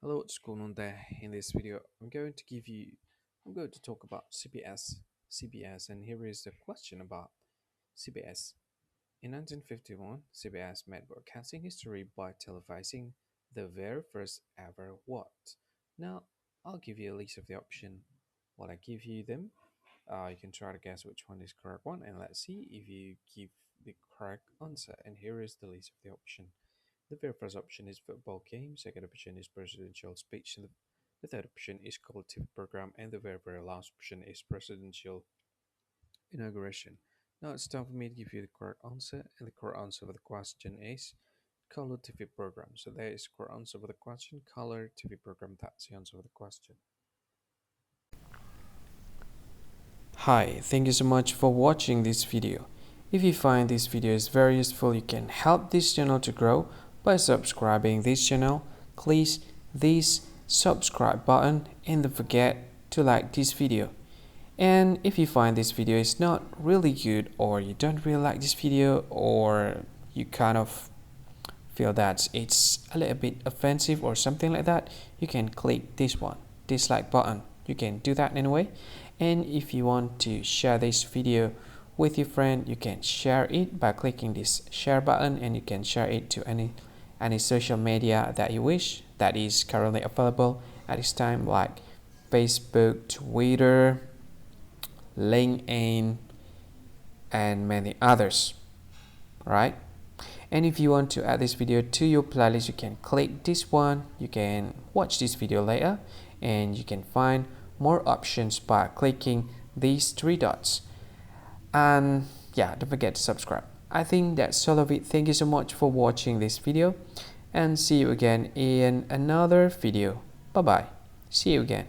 Hello, what's going on there? In this video, I'm going to talk about CBS, and here is the question about CBS. In 1951, CBS made broadcasting history by televising the very first ever what? Now, I'll give you a list of the option. While I give you them, you can try to guess which one is correct one, and let's see if you give the correct answer. And here is the list of the option. The very first option is football game, second option is presidential speech, and the third option is collective program, and the very last option is presidential inauguration. Now it's time for me to give you the correct answer, and the correct answer for the question is color TV program. So there is the correct answer for the question, color TV program. That's the answer for the question. Hi, thank you so much for watching this video. If you find this video is very useful, you can help this channel to grow by subscribing this channel. Please this subscribe button and don't forget to like this video. And if you find this video is not really good, or you don't really like this video, or you kind of feel that it's a little bit offensive or something like that, you can click this one, dislike button. You can do that anyway. And if you want to share this video with your friend, you can share it by clicking this share button, and you can share it to any social media that you wish that is currently available at this time, like Facebook, Twitter, LinkedIn, and many others, right? And if you want to add this video to your playlist, you can click this one. You can watch this video later, and you can find more options by clicking these three dots. And yeah, don't forget to subscribe. I think that's all of it. Thank you so much for watching this video, and see you again in another video. Bye bye. See you again.